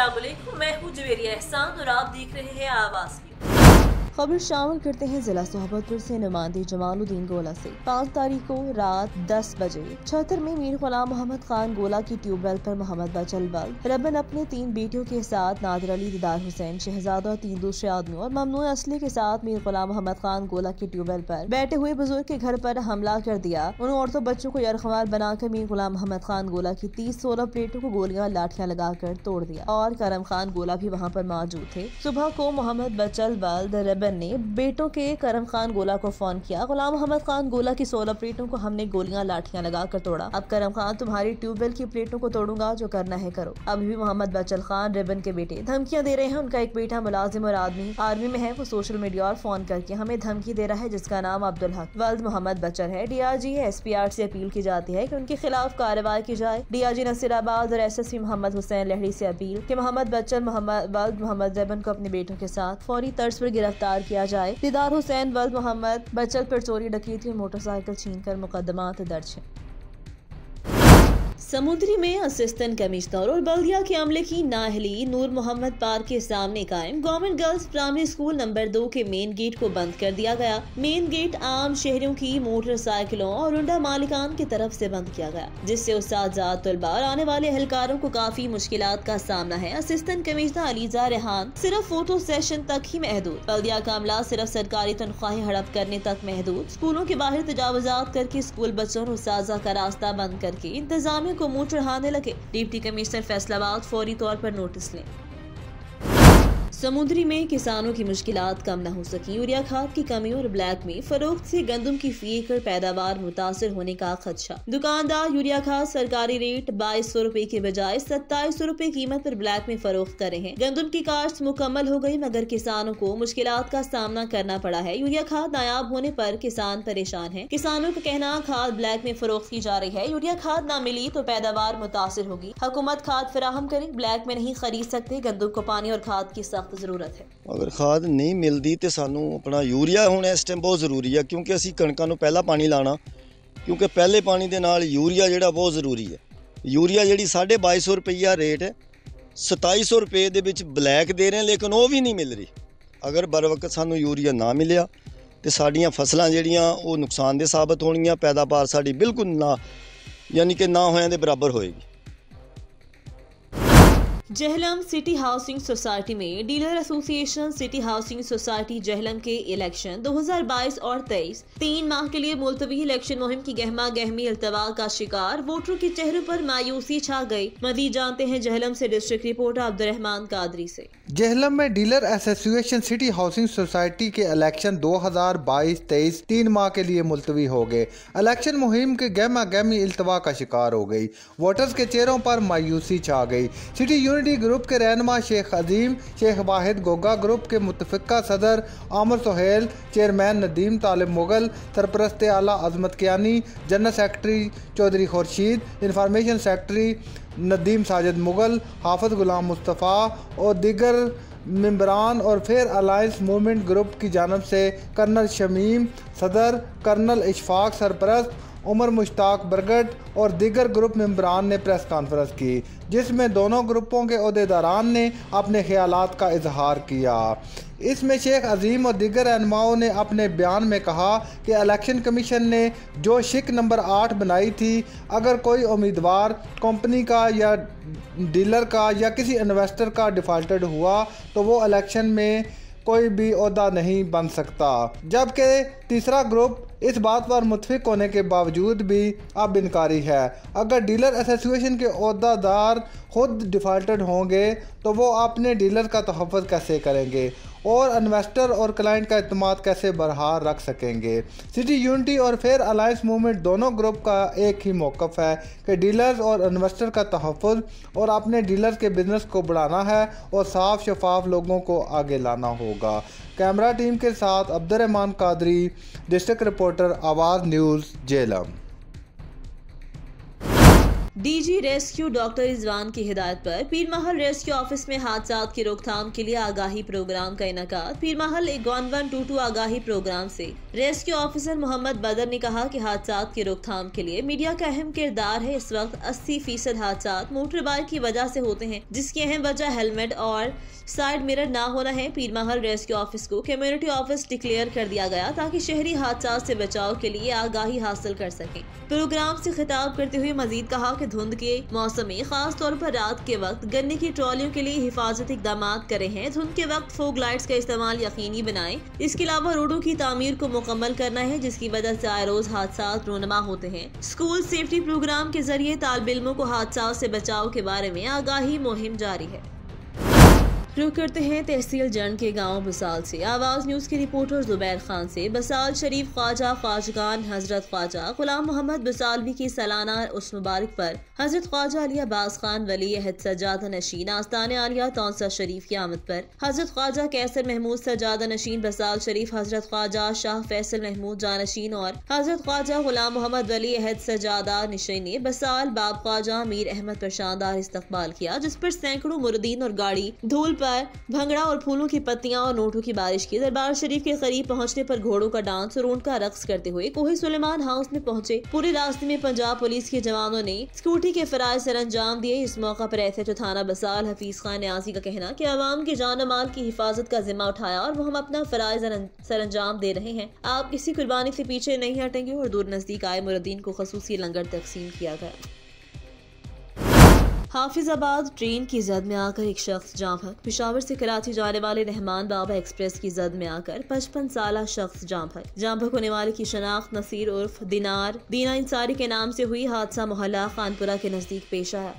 अस्सलाम वालेकुम, मैं हूँ जवेरिया एहसान और आप देख रहे हैं आवाज़ न्यूज़। खबर शामिल करते हैं जिला सोहबतपुर से नुमाइंदे जमालुद्दीन गोला से। 5 तारीख को रात 10 बजे छतर में मीर गुलाम मोहम्मद खान गोला की ट्यूबवेल पर मोहम्मद बचल बल्द रबन अपने 3 बेटियों के साथ नादिर अली, दीदार हुसैन, शहजादा और 3 दूसरे आदमियों और ममनू असली के साथ मीर गुलाम मोहम्मद खान गोला की ट्यूबवेल पर बैठे हुए बुजुर्ग के घर पर हमला कर दिया। उन औरतों बच्चों को यरखवार बनाकर मीर गुलाम मोहम्मद खान गोला की 30-16 प्लेटों को गोलियां लाठियां लगाकर तोड़ दिया और करम खान गोला भी वहाँ पर मौजूद थे। सुबह को मोहम्मद बचल बल्द ने बेटों के करम खान गोला को फोन किया। गुलाम मोहम्मद खान गोला की 16 प्लेटों को हमने गोलियां लाठियां लगाकर तोड़ा। अब करम खान तुम्हारी ट्यूबवेल की प्लेटों को तोड़ूंगा, जो करना है करो। अभी भी मोहम्मद बचल खान रिबन के बेटे धमकियां दे रहे हैं। उनका एक बेटा मुलाजिम और आर्मी में है। वो सोशल मीडिया और फोन करके हमें धमकी दे रहा है, जिसका नाम अब्दुल हक वल्द मोहम्मद बचल है। DRG SPR से अपील की जाती है कि उनके खिलाफ कार्रवाई की जाए। DRG नसीराबाद और SSP मोहम्मद हुसैन लहड़ी से अपील कि मोहम्मद बचल मोहम्मद रिबन को अपने बेटों के साथ फौरी तर्ज पर गिरफ्तार किया जाए। दीदार हुसैन वल्द मोहम्मद बचल पर चोरी, डकैती और मोटरसाइकिल छीनकर मुकदमात दर्ज हैं। समुद्री में असिस्टेंट कमिश्नर और बल्दिया के अमले की नाअहली नूर मोहम्मद पार्क के सामने कायम government girls primary school number 2 के मेन गेट को बंद कर दिया गया। मेन गेट आम शहरियों की मोटरसाइकिलों और उंडा मालिकान की तरफ से बंद किया गया, जिससे उस्ताद तलबा और आने वाले एहलकारों को काफी मुश्किलात का सामना है। असिस्टेंट कमिश्नर अलीजा रेहान सिर्फ फोटो सेशन तक ही महदूद। बल्दिया का अमला सिर्फ सरकारी तनख्वाहें हड़प करने तक महदूद। स्कूलों के बाहर तजावुजात करके स्कूल बच्चों और उस्ताजा का रास्ता बंद करके इंतजामिया को मुंह चढ़ाने लगे। डिप्टी कमिश्नर फैसलाबाद फौरी तौर पर नोटिस लें। समुद्री में किसानों की मुश्किलात कम न हो सकी। यूरिया खाद की कमी और ब्लैक में फरोख्त से गंदम की फी एकड़ पैदावार मुतासर होने का खदशा। दुकानदार यूरिया खाद सरकारी रेट 2200 रुपए के बजाय 2700 रुपए कीमत पर ब्लैक में फरोख्त कर रहे हैं। गंदम की काश्त मुकम्मल हो गई, मगर किसानों को मुश्किलात का सामना करना पड़ा है। यूरिया खाद नायाब होने पर किसान परेशान है। किसानों का कहना खाद ब्लैक में फरोख्त की जा रही है। यूरिया खाद न मिली तो पैदावार मुतासर होगी। हुकूमत खाद फराहम करे, ब्लैक में नहीं खरीद सकते। गंदम को पानी और खाद की सख्त जरूरत है। अगर खाद नहीं मिलती तो सानू अपना यूरिया हुण इस टाइम बहुत जरूरी है, क्योंकि असी कणकां नूं पहला पानी लाना, क्योंकि पहले पानी दे नाल यूरिया जिहड़ा बहुत जरूरी है। यूरिया जिहड़ी 2250 रुपया रेट है, 2700 रुपए दे विच ब्लैक दे रहे हैं, लेकिन वो भी नहीं मिल रही। अगर बर वक्त सानू यूरिया ना मिलिया तो साडियां फसलां जिहड़ियां वो नुकसानदेह साबित होणगियां, पैदावार साडी बिल्कुल ना यानी कि ना होने दे बराबर होएगी। जहलम सिटी हाउसिंग सोसाइटी में dealer association city housing society Jhelum के इलेक्शन 2022 और 23 3 माह के लिए मुलतवी इलेक्शन मुहिम की गहमा गहमी अल्तवा का शिकार। वोटरों के चेहरों पर मायूसी छा गई। मजीद जानते हैं जहलम से डिस्ट्रिक्ट रिपोर्टर अब्दुर्रहमान कादरी से। जहलम में dealer association city housing society के इलेक्शन 2022-23 3 माह के लिए मुलतवी हो गए। इलेक्शन मुहिम के गहमा गहमी अल्तवा का शिकार हो गई। वोटर्स के चेहरों पर मायूसी छा गई। सिटी यूनिटी ग्रुप के रहनुमा शेख अजीम, शेख वाहिद गोगा, ग्रुप के मुतफिका सदर आमर सोहेल, चेयरमैन नदीम तालिब मुगल, सरपरस्त आला Azmat Kiani, general secretary Chaudhry Khurshid, information secretary Nadeem Sajid Mughal, Hafiz Ghulam Mustafa और दीगर मेंबरान और फेयर अलायंस मूवमेंट ग्रुप की जानब से कर्नल शमीम सदर, कर्नल इशफाक सरपरस्त, उमर मुश्ताक बरगट और दीगर ग्रुप मेंबरान ने प्रेस कॉन्फ्रेंस की, जिसमें दोनों ग्रुपों के अहदेदारान ने अपने ख्यालात का इजहार किया। इसमें शेख अजीम और दीगर रहनुमाओं ने अपने बयान में कहा कि इलेक्शन कमीशन ने जो शिक नंबर 8 बनाई थी, अगर कोई उम्मीदवार कंपनी का या डीलर का या किसी इन्वेस्टर का डिफ़ॉल्टेड हुआ तो वो इलेक्शन में कोई भी ओहदा नहीं बन सकता। जबकि तीसरा ग्रुप इस बात पर मुतफिक होने के बावजूद भी अब इनकारी है। अगर डीलर एसोसिएशन के ओहदेदार खुद डिफ़ॉल्टेड होंगे तो वो अपने डीलर का तहफ़्फ़ुज़ कैसे करेंगे और इन्वेस्टर और क्लाइंट का एतमाद कैसे बरकरार रख सकेंगे। सिटी यूनिटी और फेयर अलायंस मूवमेंट दोनों ग्रुप का एक ही मौक़िफ़ है कि डीलर्स और इन्वेस्टर का तहफ़्फ़ुज़ और अपने डीलर्स के बिज़नेस को बढ़ाना है और साफ शफाफ लोगों को आगे लाना होगा। कैमरा टीम के साथ अब्दुर्रहमान कादरी, डिस्ट्रिक्ट रिपोर्टर, आवाज़ news, Jhelum. DG rescue doctor Rizwan की हिदायत पर पीरमहल रेस्क्यू ऑफिस में हादसा की रोकथाम के लिए आगाही प्रोग्राम का इनेकाद। पीरमहल 1122 आगाही प्रोग्राम से रेस्क्यू ऑफिसर मोहम्मद बदर ने कहा कि हादसा की रोकथाम के लिए मीडिया का अहम किरदार है। इस वक्त 80% हादसा मोटर बाइक की वजह से होते हैं, जिसकी अहम वजह हेलमेट और साइड मिरर ना होना है। पीरमहल रेस्क्यू ऑफिस को कम्युनिटी ऑफिस डिक्लेयर कर दिया गया ताकि शहरी हादसा से बचाव के लिए आगाही हासिल कर सकें। प्रोग्राम से खिताब करते हुए मजीद कहा कि धुंध के मौसम में खास तौर पर रात के वक्त गन्ने की ट्रॉलियों के लिए हिफाजती इकदाम करे हैं। धुंध के वक्त फोग लाइट्स का इस्तेमाल यकीनी बनाएं। इसके अलावा रोडों की तामीर को मुकम्मल करना है, जिसकी वजह से आए रोज हादसा रोनमा होते हैं। स्कूल सेफ्टी प्रोग्राम के जरिए तालिब इल्मों को हादसा से बचाव के बारे में आगाही मुहिम जारी है। रुक करते हैं तहसील जंड के गांव बसाल से। आवाज न्यूज के रिपोर्टर जुबैर खान से। बसाल शरीफ ख्वाजा ख्वाजगान हजरत ख्वाजा गुलाम मोहम्मद बसालवी की सालाना उस मुबारक पर हजरत ख्वाजा अली अब्बास खान वली अहद सजादा नशीन आस्तान आलिया तौसा शरीफ की आमद पर हजरत ख्वाजा कैसर महमूद सजादा नशीन बसाल शरीफ, हजरत ख्वाजा शाह फैसल महमूद जानशीन और हजरत ख्वाजा गुलाम मोहम्मद वली अहद सजादा नशीन ने बसाल बाब ख्वाजा मीर अहमद पर शानदार इस्तकबाल किया, जिस पर सैकड़ों मुरीदीन और गाड़ी धूल पर भंगड़ा और फूलों की पत्तियां और नोटों की बारिश की। दरबार शरीफ के करीब पहुंचने पर घोड़ों का डांस और ऊंट का रक्स करते हुए कोहे सुलेमान हाउस में पहुंचे। पूरे रास्ते में पंजाब पुलिस के जवानों ने सिक्योरिटी के फराइज सर अंजाम दिए। इस मौका पर एसएचओ थाना बसाल हफीज खान न्याजी का कहना कि आवाम की जान माल की हिफाजत का जिम्मा उठाया और वो हम अपना फराइज सर अंजाम दे रहे हैं। आप किसी कुर्बानी से पीछे नहीं हटेंगे। और दूर नजदीक आए मुरीदीन को खसूसी लंगर तकसीम किया गया। हाफिजाबाद ट्रेन की जद में आकर एक शख्स जाँ भग। पेशावर से कराची जाने वाले रहमान बाबा एक्सप्रेस की जद में आकर 55 साला शख्स जाँ भग होने वाले की शनाख्त नसीर उर्फ दीना इंसारी के नाम से हुई। हादसा मोहल्ला खानपुरा के नजदीक पेश आया।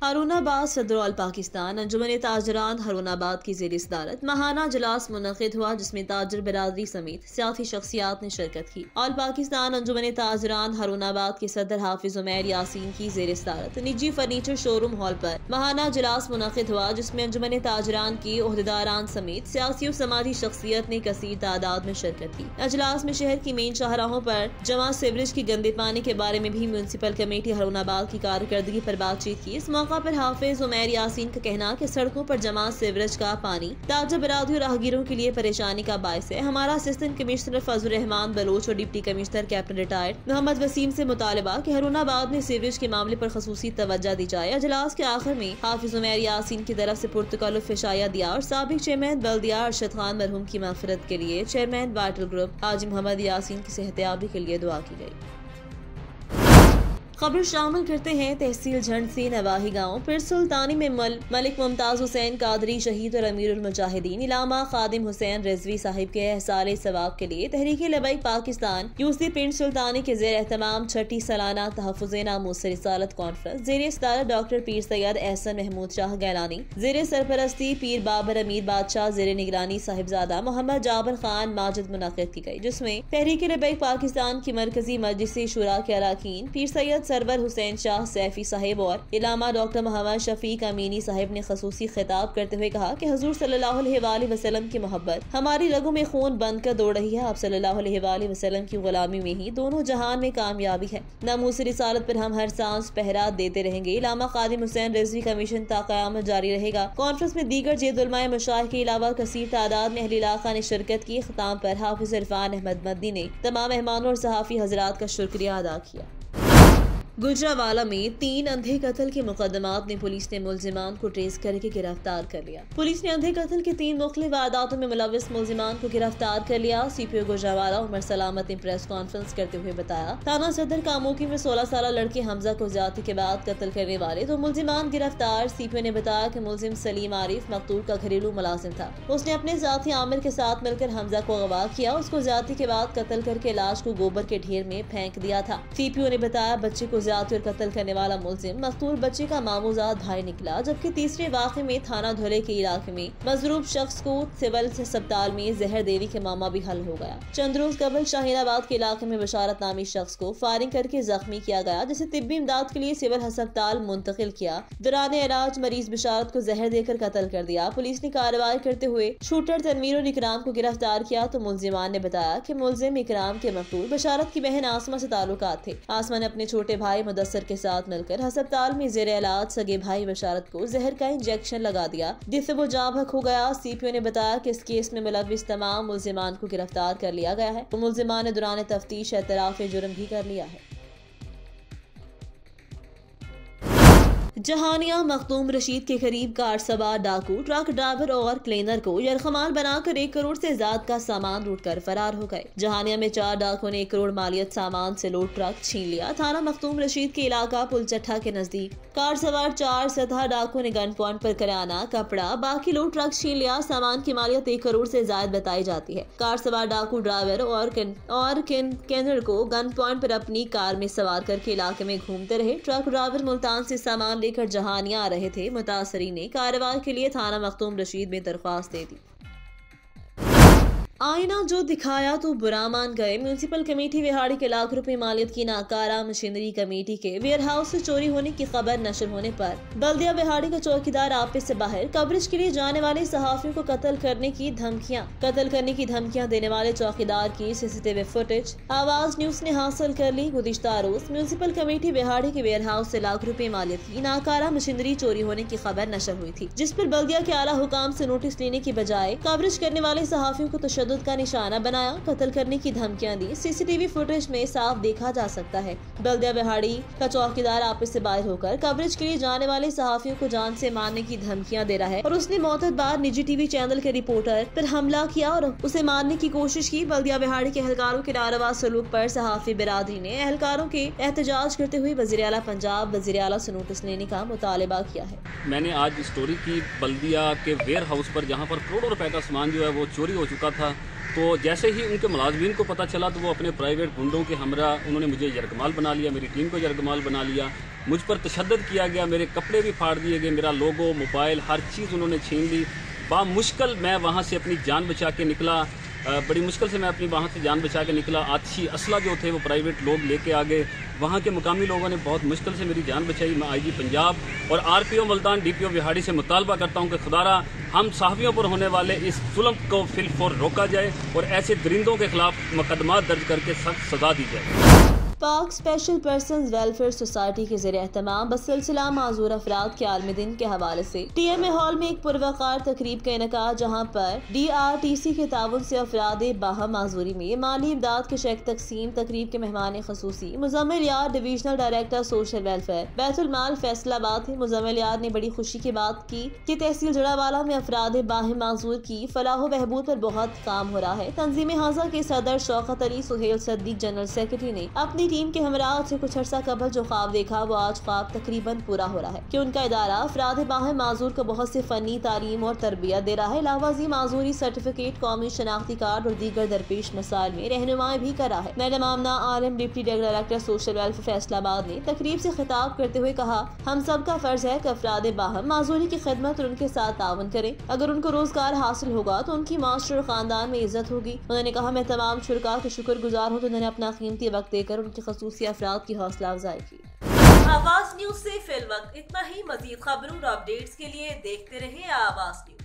हारूनाबाद सदर पाकिस्तान अंजुमन ताजरान हारूनाबाद की ज़ेर सदारत महाना इजलास मुनक़िद हुआ, जिसमें ताजर बरादरी समेत सियासी शख्सियात ने शिरकत की। ऑल पाकिस्तान अंजुमन ताजरान हारूनाबाद के सदर हाफिज उमैर यासीन की ज़ेर सदारत निजी फर्नीचर शोरूम हॉल पर महाना इजलास मुनक़िद हुआ, जिसमें अंजुमन ताजरान के ओहदेदारान समेत सियासी और समाजी शख्सियत ने कसीर तादाद में शिरकत की। इजलास में शहर की मेन शाहराहों पर जमा सीवरेज की गंदे पानी के बारे में भी म्यूनसिपल कमेटी हारूनाबाद की कारकर्दगी पर बातचीत की। इस मौका पर हाफिज उमैर यासीन का कहना कि सड़कों पर जमा सीवरेज का पानी ताजा बरादरी और राहगीरों के लिए परेशानी का बायस है। हमारा असिस्टेंट कमिश्नर फजल रहमान बलोच और deputy commissioner captain retired Mohammad Waseem से मुतालबा कि हारूनाबाद में सीवरेज के मामले पर खसूसी तवज्जो दी जाए। इजलास के आखिर में हाफिज उमैर यासीन की तरफ से पुरतकल्लुफ इशाया दिया और साबिक चेयरमैन बल्दिया अरशद खान मरहूम की मगफिरत के लिए चेयरमैन वाइटल ग्रुप हाजी मोहम्मद यासीन की सेहतियाबी के लिए दुआ की गई। खबर शामिल करते हैं तहसील झंड से नवाही गांव फिर सुल्तानी में मलिक मुमताज हुसैन कादरी शहीद और अमीरुल मुजाहिदीन इलामा खादिम हुसैन रिजवी साहिब के एहसाले सवाब के लिए तहरीक लबैक पाकिस्तान यूसी पिंड सुल्तानी के जेर एहतमाम छठी सालाना तहफ़्फ़ुज़े नामूस रिसालत कॉन्फ्रेंस जेर सदारत डॉक्टर पीर सैयद एहसन महमूद शाह गैलानी, जेर सरपरस्ती पीर बाबर अमीर बादशाह, जेर निगरानी साहिबजादा मोहम्मद जाबर खान माजिद मुनक़िद की गई, जिसमें तहरीक लबैक पाकिस्तान की मरकजी मजलिस शुरा के अरकान पीर सैयद सरवर हुसैन शाह सैफी साहिब और इलामा डॉक्टर मोहम्मद शफीक अमीनी साहिब ने खसूसी खिताब करते हुए कहा कि हुजूर सल्लल्लाहु अलैहि वसल्लम की मोहब्बत हमारी रगों में खून बनकर दौड़ रही है। आप सल्लल्लाहु अलैहि वसल्लम की गुलामी में ही दोनों जहान में कामयाबी है। नामूस रिसालत पर हम हर सांस पहरा देते रहेंगे। इलामा खादिम हुसैन रिजवी कमीशन ता क़यामत जारी रहेगा। कॉन्फ्रेंस में दीगर जेदुलमाए मशाइख के अलावा कसीर तादाद में अहले इलाका ने शिरकत की। ख़िताम पर हाफिज इरफान अहमद मदनी ने तमाम मेहमानों और सहाफ़ी हजरात का शुक्रिया अदा किया। गुजरावाला में 3 अंधे कत्ल के मुकदमात में पुलिस ने मुलजिमान को ट्रेस करके गिरफ्तार कर लिया। पुलिस ने अंधे कत्ल के 3 मुख्तलिफ वारदातों में मुलविस मुलजिमान को गिरफ्तार कर लिया। सीपीओ गुजरावाला उमर सलामत ने प्रेस कॉन्फ्रेंस करते हुए बताया, थाना सदर कामोकी में 16 साल लड़के हमजा को ज्यादती के बाद कत्ल करने वाले 2 मुलजिमान गिरफ्तार। सीपीओ ने बताया कि मुलजिम सलीम आरिफ मकतूल का घरेलू मुलाजिम था। उसने अपने साथी आमिर के साथ मिलकर हमजा को अगवा किया। उसको ज्यादती के बाद कत्ल करके लाश को गोबर के ढेर में फेंक दिया था। सीपीओ ने बताया, बच्चे को ज्यादती और कत्ल करने वाला मुलजिम मकतूल बच्चे का मामूजाद भाई निकला, जबकि तीसरे वाक़े में थाना धुले के इलाके में मजरूब शख्स को सिविल अस्पताल में जहर देवी के मामला भी हल हो गया। चंद रोज कबल शाहीनाबाद के इलाके में बशारत नामी शख्स को फायरिंग करके जख्मी किया गया, जिसे तिब्बी इमदाद के लिए सिविल अस्पताल मुंतकिल किया। दौरान इलाज मरीज बशारत को जहर देकर कत्ल कर दिया। पुलिस ने कार्रवाई करते हुए शूटर तनवीर और इकराम को गिरफ्तार किया। तो मुलजिमान ने बताया कि मुलजिम इकराम के मकतूल बशारत की बहन आसमा से ताल्लुकात थे। आसमा ने अपने छोटे भाई भाई मुदस्सर के साथ मिलकर अस्पताल में जेर इलाज सगे भाई बशारत को जहर का इंजेक्शन लगा दिया, जिससे वो जाँ बहक हो गया। CPO ने बताया कि इस केस में मुलविस तमाम मुल्जिमान को गिरफ्तार कर लिया गया है। मुल्जिमान ने दौरान तफ्तीश एतराफ जुर्म भी कर लिया है। जहानिया मखदूम रशीद के करीब कार सवार डाकू ट्रक ड्राइवर और क्लीनर को यरखमाल बनाकर 1 करोड़ से ज्यादा का सामान लूटकर फरार हो गए। जहानिया में 4 डाकुओं ने 1 करोड़ मालियत सामान से लोड ट्रक छीन लिया। थाना मखदूम रशीद के इलाका पुलचट्ठा के नजदीक कार सवार 4 सतह डाकुओं ने गन पॉइंट पर किराना, कपड़ा, बाकी लोड ट्रक छीन लिया। सामान की मालियत 1 करोड़ से ज्यादा बताई जाती है। कार सवार डाकू ड्राइवर और क्लीनर को गन पॉइंट पर अपनी कार में सवार करके इलाके में घूमते रहे। ट्रक ड्राइवर मुल्तान से सामान लेकर जहानिया आ रहे थे। मुतासरी ने कार्रवाई के लिए थाना मखदूम रशीद में दरख्वास्त दे दी। आईना जो दिखाया तो बुरा मान गए। म्यूनिसिपल कमेटी विहाड़ी के लाख रुपए मालियत की नाकारा मशीनरी कमेटी के वेयर हाउस से चोरी होने की खबर नशर होने पर बल्दिया विहाड़ी का चौकीदार ऑफिस से बाहर कवरेज के लिए जाने वाले सहाफियों को कत्ल करने की धमकियां देने वाले चौकीदार की CCTV फुटेज आवाज न्यूज ने हासिल कर ली। गुज़िश्ता रोज म्यूनिसिपल कमेटी विहाड़ी के वेयर हाउस से लाख रुपए मालियत की नाकारा मशीनरी चोरी होने की खबर नशर हुई थी, जिस पर बल्दिया के आला हुकाम से नोटिस लेने की बजाय कवरेज करने वाले सहाफियों को तशद्दुद का निशाना बनाया, कत्ल करने की धमकियां दी। CCTV फुटेज में साफ देखा जा सकता है बल्दिया विहाड़ी का चौकीदार ऑफिस से बाहर होकर कवरेज के लिए जाने वाले सहाफियों को जान से मारने की धमकियां दे रहा है और उसने मोतबार निजी TV चैनल के रिपोर्टर पर हमला किया और उसे मारने की कोशिश की। बल्दिया विहाड़ी के एहलकारों के नारवा सलूक पर सहाफी बिरादरी ने एहलकारों के एहतजाज करते हुए वज़ीर आला पंजाब वज़ीर आला से नोटिस लेने का मुतालबा किया है। मैंने आज स्टोरी की बल्दिया के वेयर हाउस पर, जहाँ पर करोड़ों रुपए का सामान जो है वो चोरी हो चुका था, तो जैसे ही उनके मुलाजमीन को पता चला तो वो अपने प्राइवेट गुंडों के हमरा उन्होंने मुझे यरगमाल बना लिया, मेरी टीम को यरगमाल बना लिया। मुझ पर तशद्दुद किया गया, मेरे कपड़े भी फाड़ दिए गए, मेरा लोगो, मोबाइल, हर चीज़ उन्होंने छीन ली। बामुश्किल मैं वहाँ से अपनी जान बचा के निकला, बड़ी मुश्किल से मैं अपनी वहाँ से जान बचा के निकला। आतिशी असला जो थे वो प्राइवेट लोग लेके आ गए। वहाँ के मुकामी लोगों ने बहुत मुश्किल से मेरी जान बचाई। मैं IG पंजाब और RPO मुल्तान DPO विहाड़ी से मुतालबा करता हूँ कि खुदारा हम सहाफ़ियों पर होने वाले इस जुल्म को फिलफौर रोका जाए और ऐसे दरिंदों के खिलाफ मुकदमा दर्ज करके सख्त सजा दी जाए। पाक स्पेशल पर्सन्स वेलफेयर सोसाइटी के ज़रिए एहतमाम बसिलसिला माजूर अफराद के आलमी दिन के हवाले से TMA हॉल में एक पुरवकार तकरीब का इनेकाद, जहाँ पर DRTC के ताउन से अफराद बाहम माजूरी में माली इमदाद के चेक तकसीम। तकरीब के मेहमान खसूसी Muzammil Yar divisional director social welfare Baitul Maal Faisalabad थे। मुजम्मिल यार ने बड़ी खुशी की बात की कि तहसील जड़ावाला में अफराद बाहम माजूर की फलाह बहबूद पर बहुत काम हो रहा है। तंजीम हाजा के सदर शौकत अली सुहेल सद्दीक जनरल सेक्रेटरी ने अपनी टीम के हमरा से कुछ अर्सा कबल जो ख्वाब देखा वो आज ख्वाब तकरीबन पूरा हो रहा है कि उनका इदारा अफराद बाहम माजूर को बहुत से फनी तालीम और तरबियत दे रहा है। लावाजी माजूरी सर्टिफिकेट, कौमी शनाख्ती कार्ड और दीगर दरपेश मसाइल में रहनुमाई भी कर रहा है। Madam Amna Alam deputy director social welfare Faisalabad ने तकरीब से खिताब करते हुए कहा, हम सब का फर्ज है कि अफराद बाहम माजूरी की खिदमत और उनके साथ तावन करें। अगर उनको रोजगार हासिल होगा तो उनकी माशरे और खानदान में इज्जत होगी। उन्होंने कहा, मैं तमाम शुरका के शुक्रगुजार हूँ तो उन्होंने अपना कीमती वक्त देकर उनके खसूसी अफराद की हौसला अफजाई की। आवाज न्यूज से फिल वक्त इतना ही। मजीद खबरों और अपडेट्स के लिए देखते रहिए आवाज न्यूज।